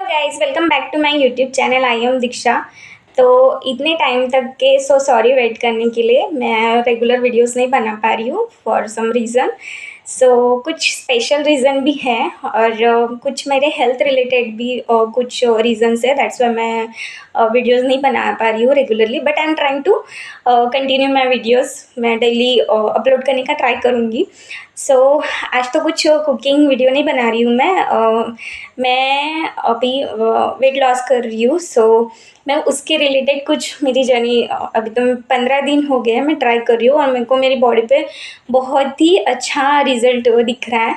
Guys, welcome back to my YouTube channel. I am Diksha. तो इतने time तक के सॉरी वेट करने के लिए। मैं रेगुलर वीडियोस नहीं बना पा रही हूँ फॉर सम रीज़न। कुछ स्पेशल रीज़न भी है और कुछ मेरे हेल्थ रिलेटेड भी कुछ रीज़न्स है। दैट्स वाई मैं वीडियोस नहीं बना पा रही हूँ regularly, but I am trying to continue my videos. मैं डेली अपलोड करने का ट्राई करूँगी। आज तो कुछ कुकिंग वीडियो नहीं बना रही हूँ मैं अभी वेट लॉस कर रही हूँ। मैं उसके रिलेटेड कुछ मेरी जर्नी, अभी तो 15 दिन हो गए हैं मैं ट्राई कर रही हूँ और मेरे को मेरी बॉडी पे बहुत ही अच्छा रिज़ल्ट दिख रहा है।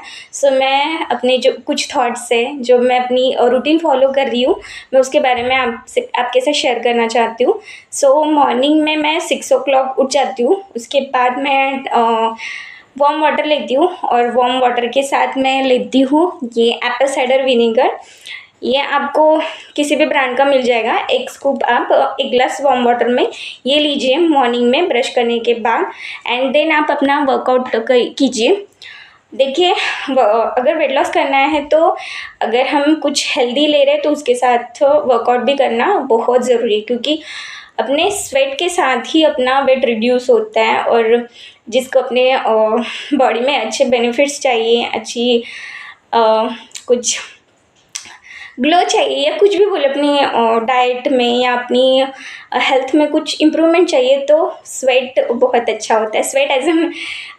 मैं अपने जो कुछ थॉट्स है, जो मैं अपनी रूटीन फॉलो कर रही हूँ, मैं उसके बारे में आपके साथ शेयर करना चाहती हूँ। मॉर्निंग में मैं 6 o'clock उठ जाती हूँ। उसके बाद मैं वार्म वाटर लेती हूँ और वार्म वाटर के साथ मैं लेती हूँ ये एप्पल साइडर विनेगर। ये आपको किसी भी ब्रांड का मिल जाएगा। एक स्कूप आप एक ग्लास वार्म वाटर में ये लीजिए मॉर्निंग में ब्रश करने के बाद, एंड देन आप अपना वर्कआउट कीजिए। देखिए, अगर वेट लॉस करना है तो अगर हम कुछ हेल्दी ले रहे हैं तो उसके साथ वर्कआउट भी करना बहुत ज़रूरी है, क्योंकि अपने स्वेट के साथ ही अपना वेट रिड्यूस होता है। और जिसको अपने बॉडी में अच्छे बेनिफिट्स चाहिए, अच्छी कुछ ग्लो चाहिए या कुछ भी बोले, अपनी डाइट में या अपनी हेल्थ में कुछ इम्प्रूवमेंट चाहिए, तो स्वेट बहुत अच्छा होता है। स्वेट एज एन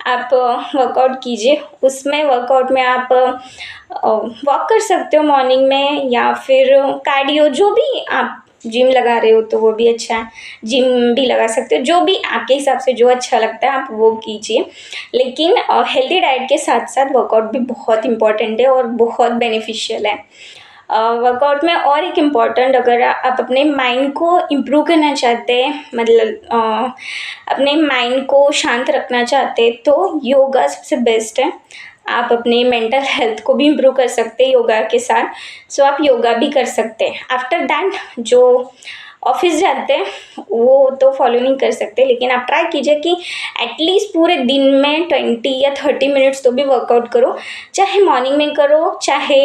आप वर्कआउट कीजिए। उसमें वर्कआउट में आप वॉक कर सकते हो मॉर्निंग में, या फिर कार्डियो, जो भी आप जिम लगा रहे हो तो वो भी अच्छा है। जिम भी लगा सकते हो, जो भी आपके हिसाब से जो अच्छा लगता है आप वो कीजिए। लेकिन हेल्दी डाइट के साथ साथ वर्कआउट भी बहुत इम्पॉर्टेंट है और बहुत बेनिफिशियल है। वर्कआउट में और एक इम्पॉर्टेंट, अगर आप अपने माइंड को इम्प्रूव करना चाहते हैं, मतलब अपने माइंड को शांत रखना चाहते हैं, तो योगा सबसे बेस्ट है। आप अपने मेंटल हेल्थ को भी इम्प्रूव कर सकते हैं योगा के साथ। आप योगा भी कर सकते हैं। आफ्टर दैट जो ऑफिस जाते हैं वो तो फॉलो नहीं कर सकते, लेकिन आप ट्राई कीजिए कि एटलीस्ट पूरे दिन में 20 या 30 मिनट्स तो भी वर्कआउट करो। चाहे मॉर्निंग में करो, चाहे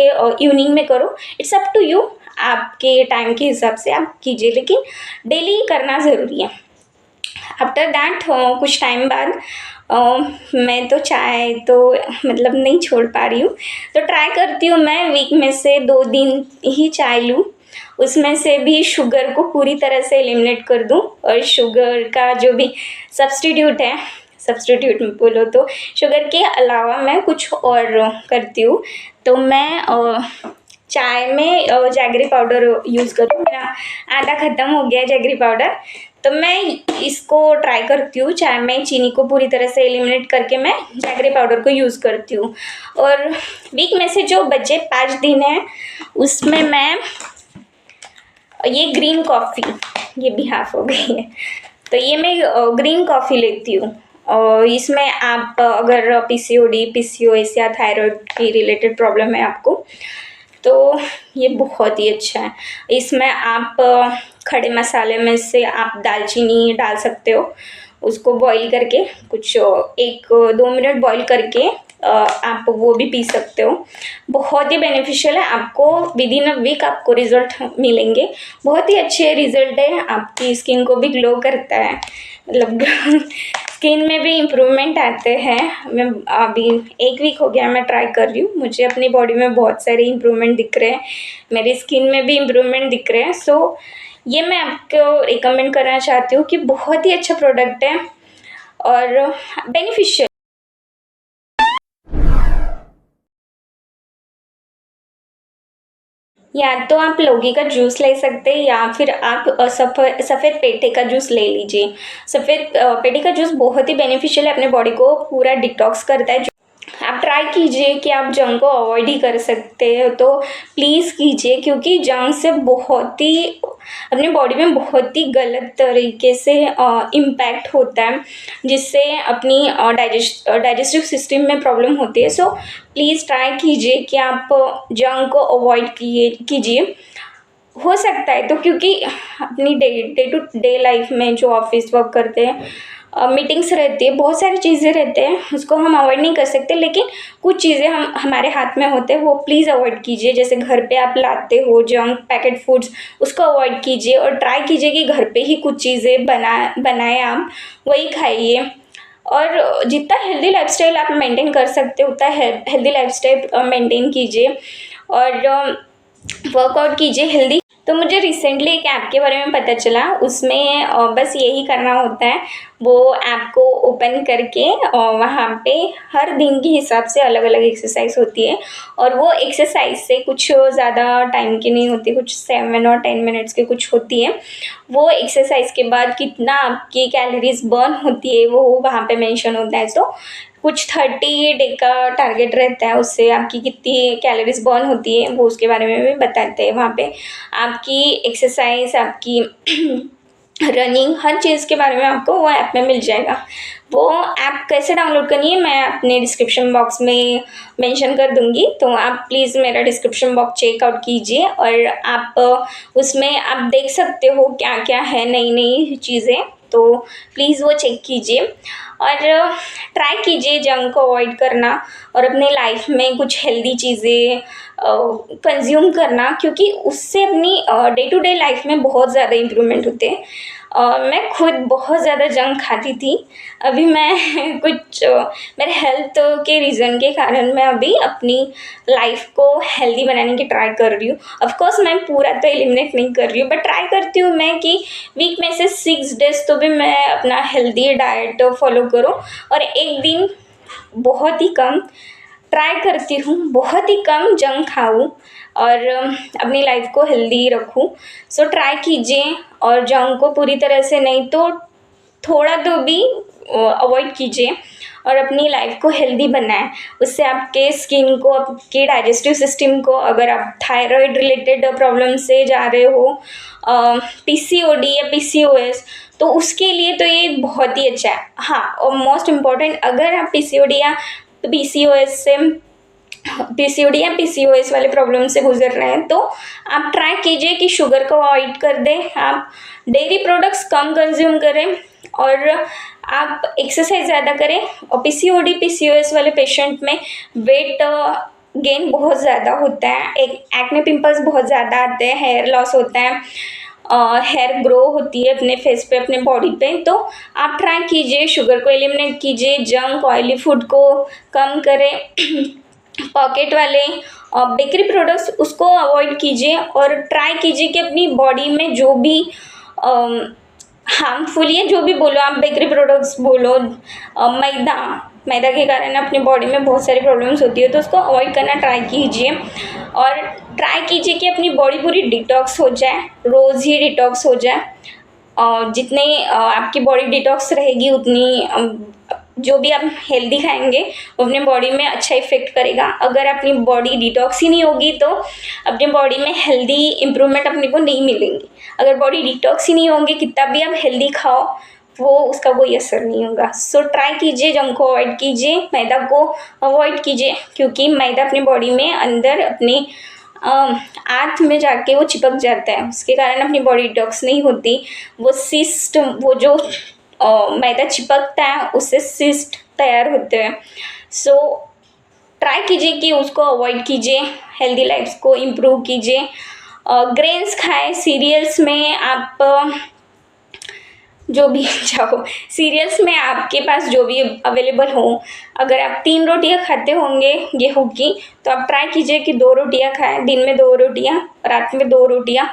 इवनिंग में करो, इट्स अप टू यू। आपके टाइम के हिसाब से आप कीजिए, लेकिन डेली करना ज़रूरी है। आफ्टर दैट कुछ टाइम बाद मैं तो चाय तो मतलब नहीं छोड़ पा रही हूँ, तो ट्राई करती हूँ मैं वीक में से 2 दिन ही चाय लूँ। उसमें से भी शुगर को पूरी तरह से एलिमिनेट कर दूँ, और शुगर का जो भी सब्स्टिट्यूट में बोलो तो शुगर के अलावा मैं कुछ और करती हूँ। तो मैं चाय में जैगरी पाउडर यूज़ करूँ। मेरा आधा ख़त्म हो गया जैगरी पाउडर, तो मैं इसको ट्राई करती हूँ। चाय में चीनी को पूरी तरह से एलिमिनेट करके मैं जैगरी पाउडर को यूज़ करती हूँ। और वीक में से जो बचे 5 दिन हैं उसमें मैं ये ग्रीन कॉफ़ी, ये भी हाफ हो गई है, तो ये मैं ग्रीन कॉफ़ी लेती हूँ। और इसमें आप अगर पीसीओएस या थायराइड की रिलेटेड प्रॉब्लम है आपको, तो ये बहुत ही अच्छा है। इसमें आप खड़े मसाले में से आप दालचीनी डाल सकते हो, उसको बॉईल करके कुछ 1-2 मिनट बॉईल करके आप वो भी पी सकते हो। बहुत ही बेनिफिशियल है। आपको विदिन अ वीक आपको रिज़ल्ट मिलेंगे। बहुत ही अच्छे रिज़ल्ट है। आपकी स्किन को भी ग्लो करता है, मतलब स्किन में भी इम्प्रूवमेंट आते हैं। मैं अभी 1 वीक हो गया मैं ट्राई कर रही हूँ। मुझे अपनी बॉडी में बहुत सारे इम्प्रूवमेंट दिख रहे हैं, मेरी स्किन में भी इम्प्रूवमेंट दिख रहे हैं। ये मैं आपको रिकमेंड करना चाहती हूँ कि बहुत ही अच्छा प्रोडक्ट है और बेनिफिशियल। या तो आप लौकी का जूस ले सकते हैं, या फिर आप सफ़ेद पेठे का जूस ले लीजिए। सफ़ेद पेठे का जूस बहुत ही बेनिफिशियल है, अपने बॉडी को पूरा डिटॉक्स करता है। आप ट्राई कीजिए कि आप जंक को अवॉइड ही कर सकते हो तो प्लीज़ कीजिए, क्योंकि जंक से बहुत ही अपनी बॉडी में बहुत ही गलत तरीके से इम्पैक्ट होता है, जिससे अपनी डाइजेस्टिव सिस्टम में प्रॉब्लम होती है। प्लीज़ ट्राई कीजिए कि आप जंक को अवॉइड कीजिए। हो सकता है तो, क्योंकि अपनी डे टू डे लाइफ में जो ऑफिस वर्क करते हैं मीटिंग्स रहती है, बहुत सारी चीज़ें रहते हैं, उसको हम अवॉइड नहीं कर सकते, लेकिन कुछ चीज़ें हम हमारे हाथ में होते हैं, वो प्लीज़ अवॉइड कीजिए। जैसे घर पे आप लाते हो जंक पैकेट फूड्स, उसको अवॉइड कीजिए और ट्राई कीजिए कि घर पे ही कुछ चीज़ें बनाएं आप, वही खाइए। और जितना हेल्दी लाइफस्टाइल आप मेंटेन कर सकते हो उतना हेल्दी लाइफस्टाइल मेंटेन कीजिए और वर्कआउट कीजिए हेल्दी। तो मुझे रिसेंटली एक ऐप के बारे में पता चला, उसमें बस यही करना होता है, वो ऐप को ओपन करके वहाँ पे हर दिन के हिसाब से अलग अलग एक्सरसाइज होती है और वो एक्सरसाइज से कुछ ज़्यादा टाइम की नहीं होती, कुछ 7 और 10 मिनट्स की कुछ होती है। वो एक्सरसाइज के बाद कितना आपकी कैलोरीज बर्न होती है वो वहाँ पे मेंशन होता है। तो कुछ 30 डे का टारगेट रहता है, उससे आपकी कितनी कैलोरीज बर्न होती है वो उसके बारे में भी बताते हैं वहाँ पे। आपकी एक्सरसाइज, आपकी रनिंग, हर चीज़ के बारे में आपको वो ऐप में मिल जाएगा। वो ऐप कैसे डाउनलोड करनी है मैं अपने डिस्क्रिप्शन बॉक्स में मेंशन कर दूंगी, तो आप प्लीज़ मेरा डिस्क्रिप्शन बॉक्स चेकआउट कीजिए और आप उसमें आप देख सकते हो क्या क्या है नई नई चीज़ें, तो प्लीज़ वो चेक कीजिए और ट्राई कीजिए जंक को अवॉइड करना और अपने लाइफ में कुछ हेल्दी चीज़ें कंज्यूम करना, क्योंकि उससे अपनी डे टू डे लाइफ में बहुत ज़्यादा इम्प्रूवमेंट होते हैं। मैं खुद बहुत ज़्यादा जंक खाती थी, अभी मैं कुछ मेरे हेल्थ के रीज़न के कारण मैं अभी अपनी लाइफ को हेल्दी बनाने की ट्राई कर रही हूँ। ऑफ कोर्स मैं पूरा तो एलिमिनेट नहीं कर रही हूँ, बट ट्राई करती हूँ मैं कि वीक में से 6 डेज तो भी मैं अपना हेल्दी डाइट फॉलो करूँ और एक दिन बहुत ही कम ट्राई करती हूँ, बहुत ही कम जंक खाऊँ और अपनी लाइफ को हेल्दी रखूँ। सो ट्राई कीजिए और जंक को पूरी तरह से नहीं तो थोड़ा तो भी अवॉइड कीजिए और अपनी लाइफ को हेल्दी बनाएं। उससे आपके स्किन को, आपके डाइजेस्टिव सिस्टम को, अगर आप थायराइड रिलेटेड प्रॉब्लम से जा रहे हो, पीसीओडी या पीसीओएस, तो उसके लिए तो ये बहुत ही अच्छा है। हाँ, और मोस्ट इम्पॉर्टेंट, अगर आप पीसीओडी या पीसीओएस वाले प्रॉब्लम से गुजर रहे हैं तो आप ट्राई कीजिए कि शुगर को अवॉइड कर दें, आप डेयरी प्रोडक्ट्स कम कंज्यूम करें और आप एक्सरसाइज ज़्यादा करें। और पीसीओडी पीसीओएस वाले पेशेंट में वेट गेन बहुत ज़्यादा होता है, एक एक्ने पिंपल्स बहुत ज़्यादा आते हैं, हेयर लॉस होता है, हेयर ग्रो होती है अपने फेस पे, अपने बॉडी पे। तो आप ट्राई कीजिए, शुगर को एलिमिनेट कीजिए, जंक ऑयली फूड को कम करें, पॉकेट वाले बेकरी प्रोडक्ट्स उसको अवॉइड कीजिए और ट्राई कीजिए कि अपनी बॉडी में जो भी हार्मफुल है, जो भी बोलो आप, बेकरी प्रोडक्ट्स बोलो, मैदा के कारण अपनी बॉडी में बहुत सारी प्रॉब्लम्स होती है, तो उसको अवॉइड करना ट्राई कीजिए और ट्राई कीजिए कि अपनी बॉडी पूरी डिटॉक्स हो जाए, रोज़ ही डिटॉक्स हो जाए। और जितनी आपकी बॉडी डिटॉक्स रहेगी उतनी जो भी आप हेल्दी खाएंगे वो अपने बॉडी में अच्छा इफेक्ट करेगा। अगर अपनी बॉडी डिटॉक्स ही नहीं होगी तो अपनी बॉडी में हेल्दी इम्प्रूवमेंट अपने को नहीं मिलेंगी। अगर बॉडी डिटॉक्स ही नहीं होंगे, कितना भी आप हेल्दी खाओ वो उसका कोई असर नहीं होगा। सो ट्राई कीजिए, जंक को अवॉइड कीजिए, मैदा को अवॉइड कीजिए, क्योंकि मैदा अपनी बॉडी में अंदर अपनी आंत में जाके वो चिपक जाता है, उसके कारण अपनी बॉडी डिटॉक्स नहीं होती। वो सिस्ट, वो जो मैदा चिपकता है उससे सिस्ट तैयार होते हैं। सो ट्राई कीजिए कि उसको अवॉइड कीजिए, हेल्दी लाइफ को इम्प्रूव कीजिए। ग्रेन्स खाएं, सीरियल्स में आप जो भी चाहो, सीरियल्स में आपके पास जो भी अवेलेबल हो, अगर आप 3 रोटियां खाते होंगे गेहूं की तो आप ट्राई कीजिए कि 2 रोटियां खाएं, दिन में 2 रोटियां, रात में 2 रोटियां,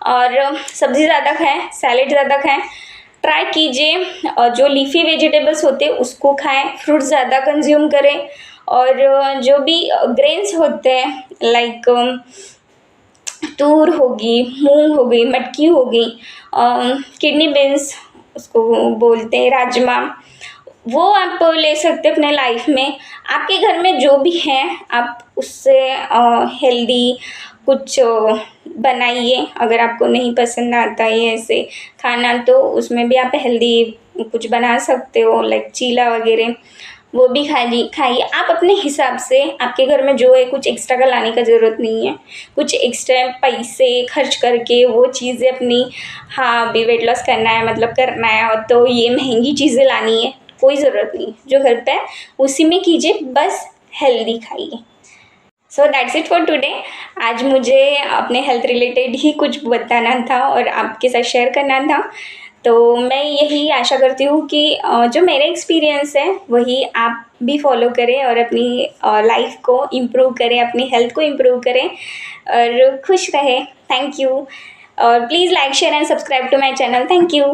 और सब्ज़ी ज़्यादा खाएं, सैलेड ज़्यादा खाएं। ट्राई कीजिए, और जो लीफी वेजिटेबल्स होते हैं उसको खाएं, फ्रूट्स ज़्यादा कंज्यूम करें, और जो भी ग्रेन्स होते हैं लाइक तूर होगी, मूंग हो गई, मटकी हो गई, किडनी बीन्स उसको बोलते हैं, राजमा, वो आप ले सकते हैं अपने लाइफ में। आपके घर में जो भी है आप उससे हेल्दी कुछ बनाइए। अगर आपको नहीं पसंद आता है ऐसे खाना तो उसमें भी आप हेल्दी कुछ बना सकते हो, लाइक चीला वगैरह। वो भी खाइए आप अपने हिसाब से। आपके घर में जो है कुछ एक्स्ट्रा का लाने का ज़रूरत नहीं है, कुछ एक्स्ट्रा पैसे खर्च करके वो चीज़ें अपनी, हाँ अभी वेट लॉस करना है मतलब करना है और तो ये महंगी चीज़ें लानी है, कोई ज़रूरत नहीं। जो घर पे है उसी में कीजिए, बस हेल्दी खाइए। So that's it for today. आज मुझे अपने हेल्थ रिलेटेड ही कुछ बताना था और आपके साथ शेयर करना था। तो मैं यही आशा करती हूँ कि जो मेरे एक्सपीरियंस है वही आप भी फॉलो करें और अपनी लाइफ को इम्प्रूव करें, अपनी हेल्थ को इम्प्रूव करें और खुश रहें। थैंक यू और please like share and subscribe to my channel. Thank you.